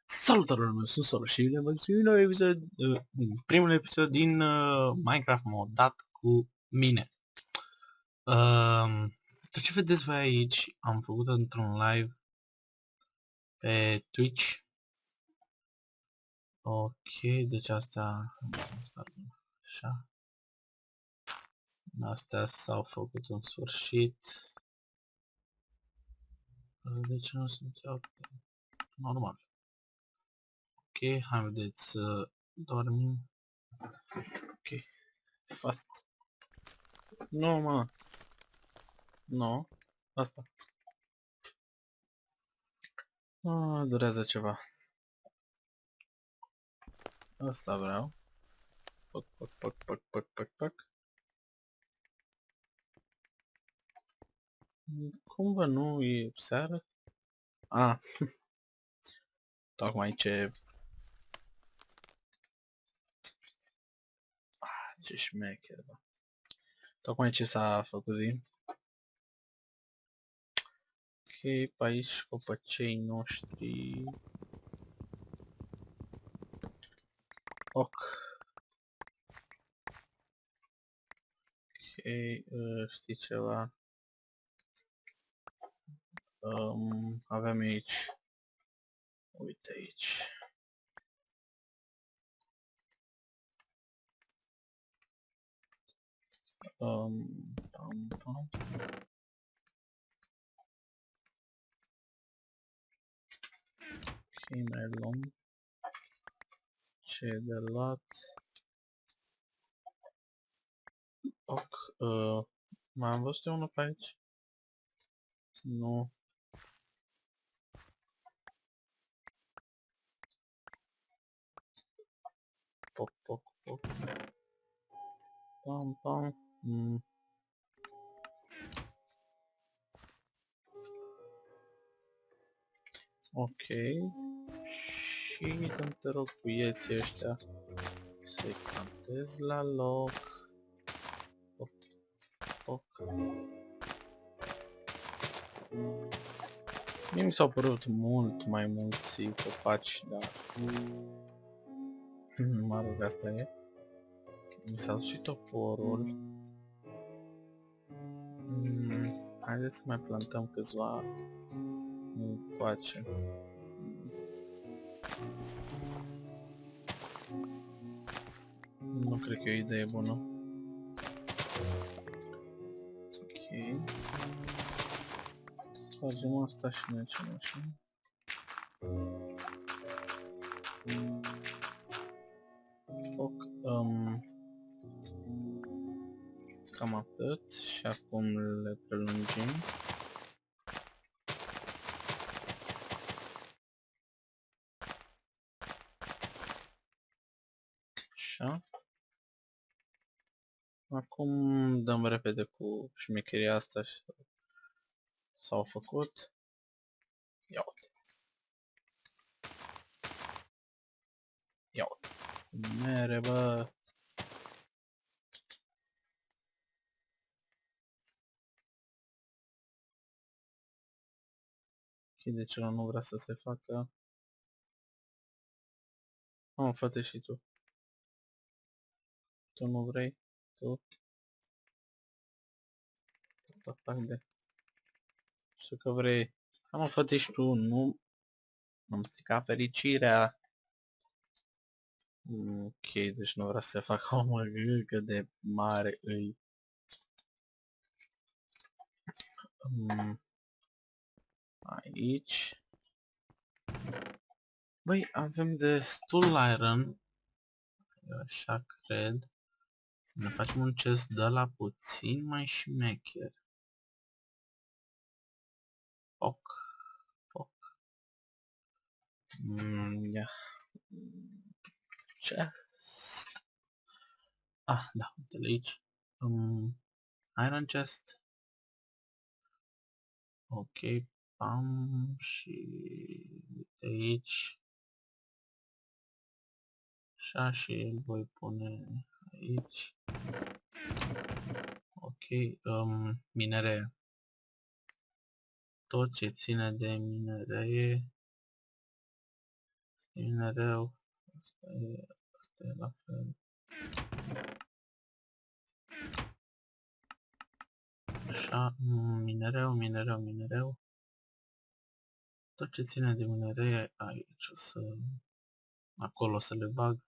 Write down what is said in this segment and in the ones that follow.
Salutare, meu, sunt Solo și bine v-am găsit la un episod, primul episod din Minecraft modat cu mine. Tot ce vedeți voi aici am făcut într-un live pe Twitch. Ok, deci asta așa. Astea s-au făcut în sfârșit. De ce nu sunt eu? Normal. Ok, hai vedeți să dormim. Ok, fast. Nu, mă. Nu, asta. Durează ceva. Asta vreau. Pac, pac, pac, pac, pac, pac, pac. Cum bă, nu e seară? Ah, tocmai ce șmecher, bă. Tocmai ce s-a făcut zi. Ok, pe aici copăcei noștri. Ok. Ok, știi ceva? Avem aici. Uite aici. Pam, pam. Ok, mai luăm ce de luat. Ok, mai am văzut unul pe aici? Nu. Poc, poc, poc. Pam, pam. Ok. Și dăm te rog puieții ăștia să-i plantez la loc. Poc, poc. Mie mi s-au părut mult mai mulți copaci, dar... mă rog, asta e. Mi s-a și toporul. Haideți să mai plantăm câțiva copaci. Nu cred că e o idee bună. Ok. Facem asta și mergem așa. Foc. Cam atât. Și acum le prelungim. Așa. Acum dăm repede cu șmecheria asta și s-au făcut. Ia uite. Ia uite. Mere, bă. Și de ce nu vrea să se facă? Fă-te și tu. Tu nu vrei? Tu? Atac de... Știu că vrei. Fă-te și tu, nu... Am stricat fericirea. Ok, deci nu vrea să se facă o măgâcă de mare îi. Aici. Băi, avem destul iron. Eu așa cred. Să ne facem un chest de la puțin mai șmecher. Foc. Foc. Ia. Chest. Ah, da, uite aici. Iron chest. Ok, pam și uite aici. Așa și îl voi pune aici. Ok, minere. Tot ce ține de minerie Minereu. Asta e la fel. Așa, minereu. Tot ce ține de minereu aici o să... Acolo o să le bag.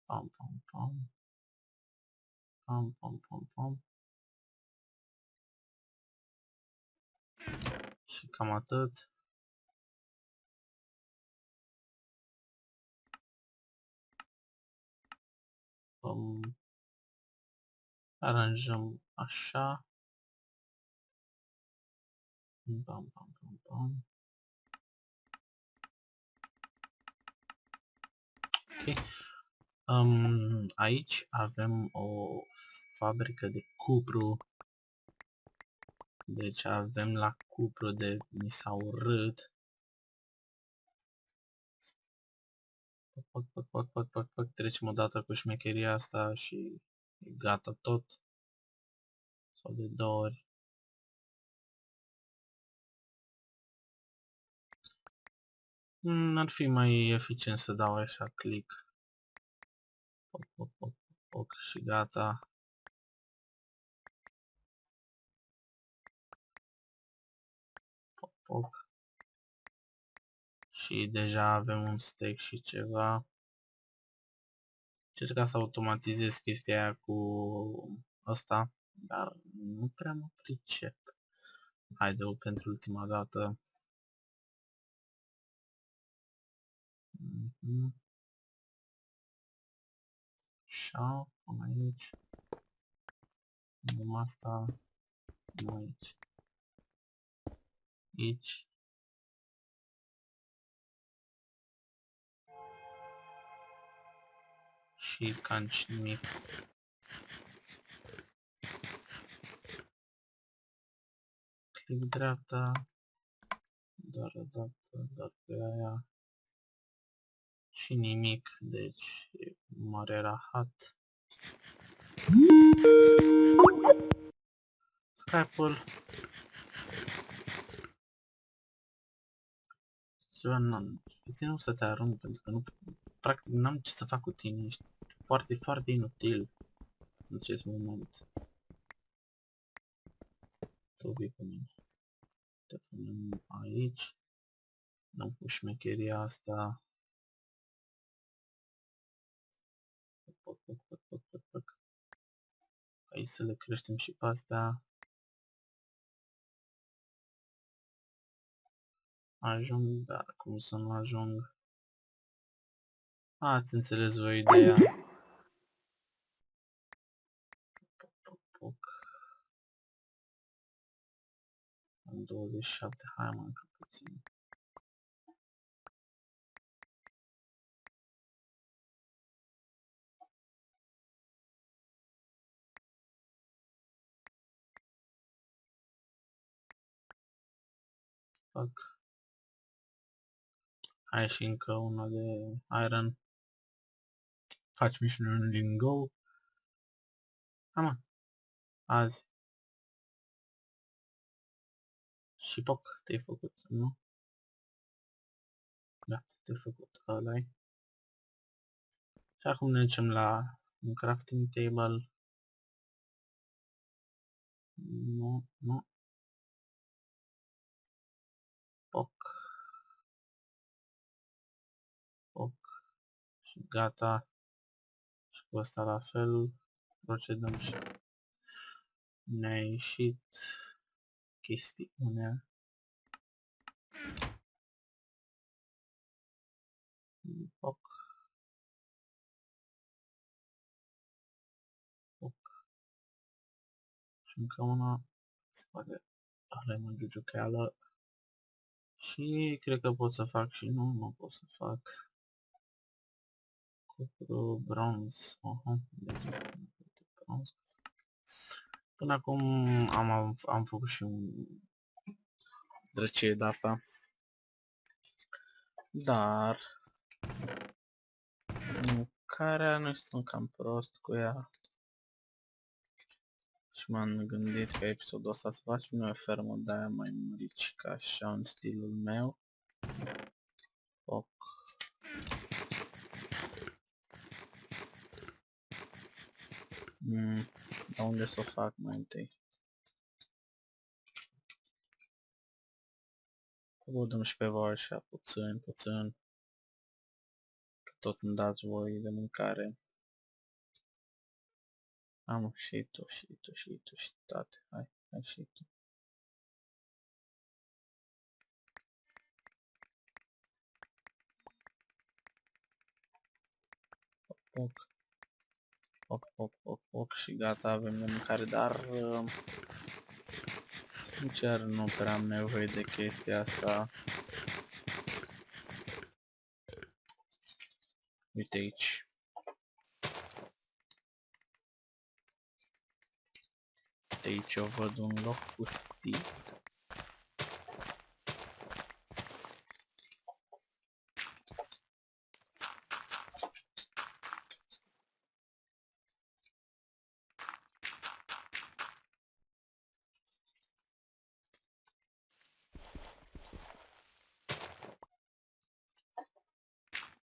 Pam, pam, pam. Pam, pam, pam, pam. Și cam atât. Aranjăm așa. Bam, bam, bam, bam. Ok. Aici avem o fabrică de cupru. Deci avem la cupru de mi s-a urât. Trecem o dată cu șmecheria asta și e gata tot. Sau de 2 ori. Ar fi mai eficient să dau așa click. Și gata. Și deja avem un stack și ceva. Încerc să automatizez chestia aia cu ăsta, dar nu prea mă pricep. Haide-o pentru ultima dată. Așa, până aici. Numai asta. Nu aici. Aici. Și canci nimic. Click dreapta. Doar o dată, doar pe aia. Și nimic, deci e mare rahat. Skype-ul. Nu să te arunc, pentru că nu, practic n-am ce să fac cu tine, ești foarte, foarte inutil în acest moment. Tu vii cu mine. Te punem aici. Dăm cu șmecheria asta. Aici să le creștem și pe astea. Ajung, dar cum să nu ajung? Ați înțeles voi ideea. Am 27, hai mă, încă puțin. Fac. Hai și încă una de iron. Faci misiunea din Go. Hai mă. Azi. Și poc, te-ai făcut, nu? Gata, te-ai făcut, ăla-i. Și acum ne ducem la un crafting table. Nu. Poc. Și gata. Și cu ăsta la fel. Procedăm și ne-a ieșit chestiunea. Poc. Și încă una. Se pare are mă giugiucheală. Și cred că pot să fac și nu pot să fac. Cupru, bronz. Bronz. Până acum am făcut și un drăcie de asta. Dar mâncarea nu sunt cam prost cu ea. Și m-am gândit că episodul ăsta să facem noi o fermă de aia mai măricică, așa în stilul meu. Foc. Dar unde să o fac mai întâi? Vă dăm și pe voi așa puțin, puțin. Că tot îmi dați voi de mâncare. Am și tu, și tu, și tu, și toate. Hai și tu. Foc, foc, foc, foc, foc și gata, avem de mâncare, dar sincer nu prea am nevoie de chestia asta. Uite aici. De aici eu văd un loc pustit.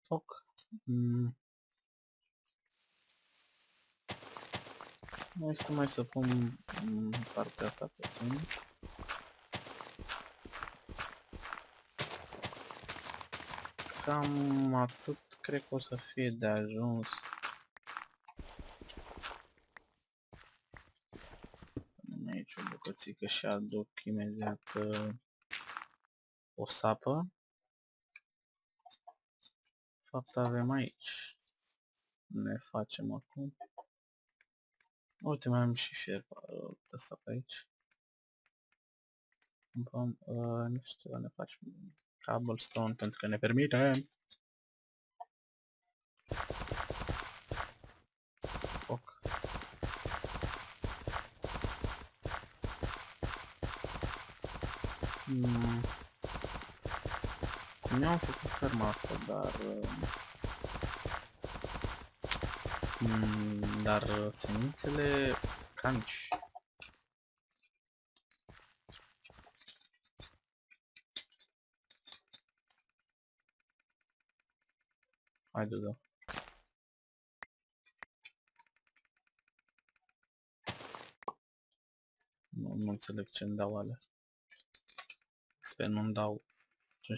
Foc. Hai să mai să pun partea asta puțin. Cam atât cred că o să fie de ajuns. Punem aici o bucățică și aduc imediat o sapă. De fapt avem aici. Ne facem acum. Uite, mai am și fier de sapă aici. Nu știu, ne facem cobblestone pentru că ne permite. Foc. Nu am făcut ferma asta, dar semințele cam mici. Haide, da. Nu înțeleg ce-mi dau alea. Sper nu-mi dau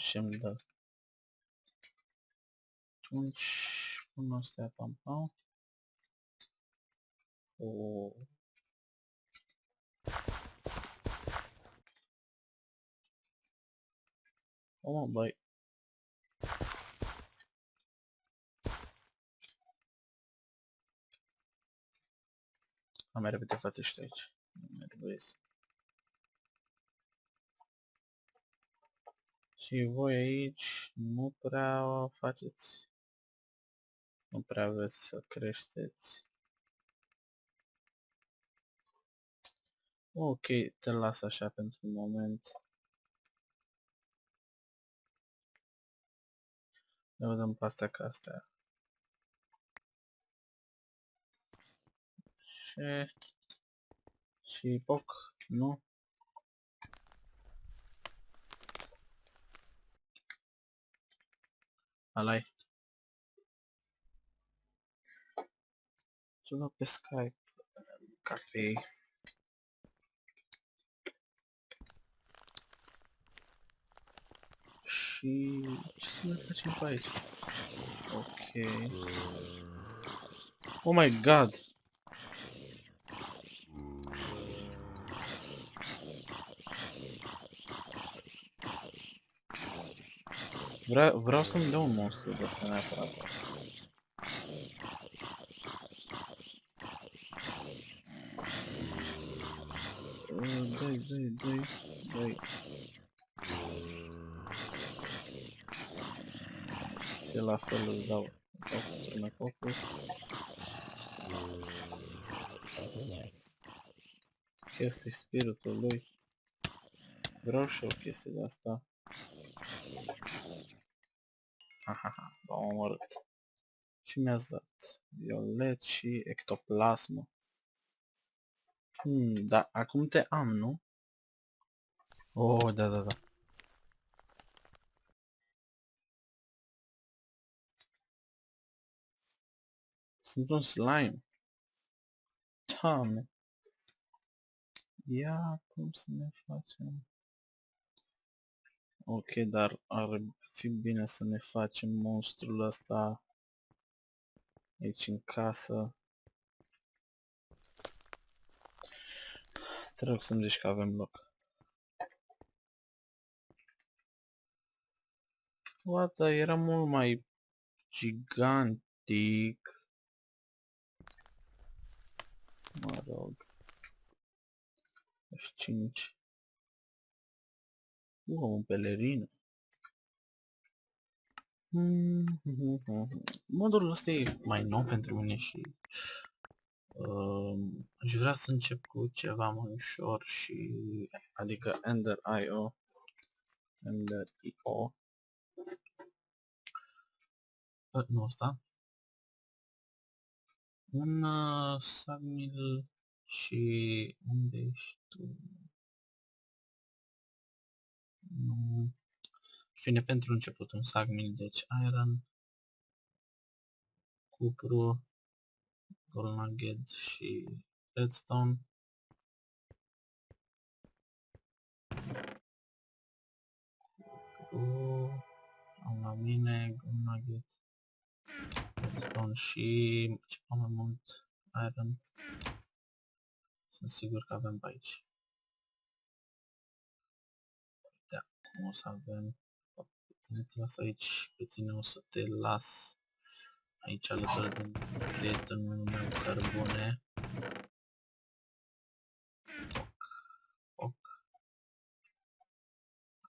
ce-mi dă. Atunci, pun astea pam-pam. Oh, băi. Am mai repede față și aici. Nervos. Și voi aici nu prea faceți. Nu prea vreți să creșteți. Ok, te las așa pentru un moment. Ne vedem pe astea ca astea. Și poc, nu? Alai. Sună pe Skype. Cafe. Și ce să mai facem pe aici? Ok. Oh my god! Vreau să-mi dau un monstru de ăsta neapărat. Dai. Și la fel îți dau până focul. Este spiritul lui. Vreau și o chestie de asta. Hahaha, v-am omorât. Și mi-ați dat violet și ectoplasmă. Da, acum te am, nu? Oh, da. Sunt un slime. Doamne! Ia, cum să ne facem? Ok, dar ar fi bine să ne facem monstrul ăsta aici în casă. Te rog să-mi zici că avem loc. What, dar era mult mai gigantic. Mă rog. F5. Un pelerină. Modul ăsta e mai nou pentru mine și aș vrea să încep cu ceva mai ușor și adică Ender.io. Ender.io. Nu ăsta. Un Sagmil și unde ești tu? Nu. Bine, pentru început un Sagmil, deci Iron, cupru, Gold Nugget și Redstone. Am la mine Gold Nugget, Redstone și ceva mai mult Iron. Sunt sigur că avem pe aici. Da, o să avem. Te las aici, pe tine o să te las aici alături de prietenul meu Cărbune.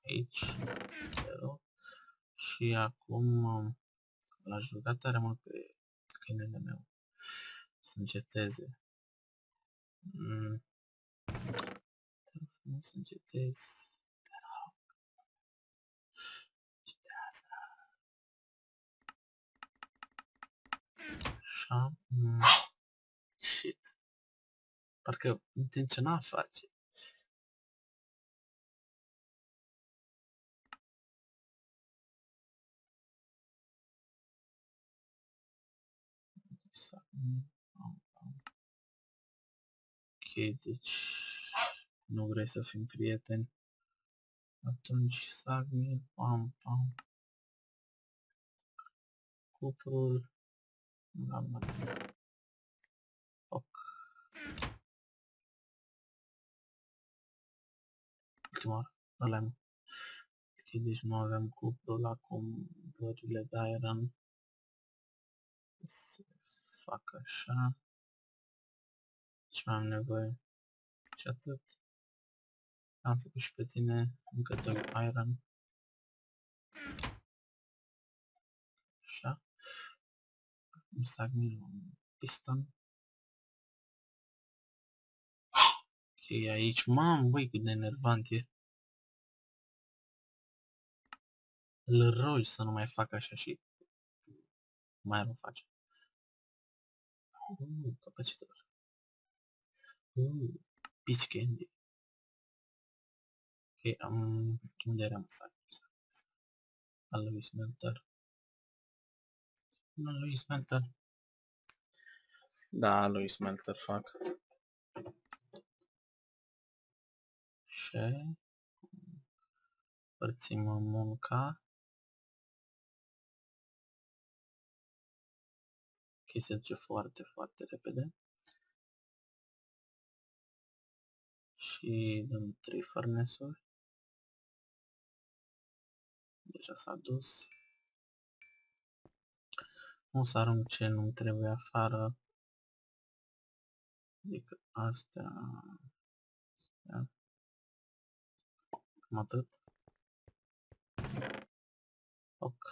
Aici, 0. Și acum l-aș ruga tare mult pe câinele meu să înceteze. Să încetez. Așa. Shit. Parcă intenționa face. Ok, deci nu vrei să fim prieteni. Atunci Sagmil, pam, pam. Cuprul. Ok. Ultima oară. Ăla-i. Ok, deci nu avem cuprul acum. Vările de iron. Să fac așa. Ce mai am nevoie? Și atât. Am făcut și pe tine încă 2 iron. Așa. Un Sagmil, un piston. Ok, aici. Mamă, băi, cât de enervant e. Îl rogi să nu mai fac așa și mai nu face. Capacitor. Peach Candy. Ok, unde era masacul? Al lui Smelter. Al lui Smelter. Da, al lui Smelter fac. Și părțim munca. Ok, se duce foarte, foarte repede. Și dăm 3 furnace-uri. Deja s-a dus. O să arunc ce nu trebuie afară. Adică astea. Cam atât. Ok.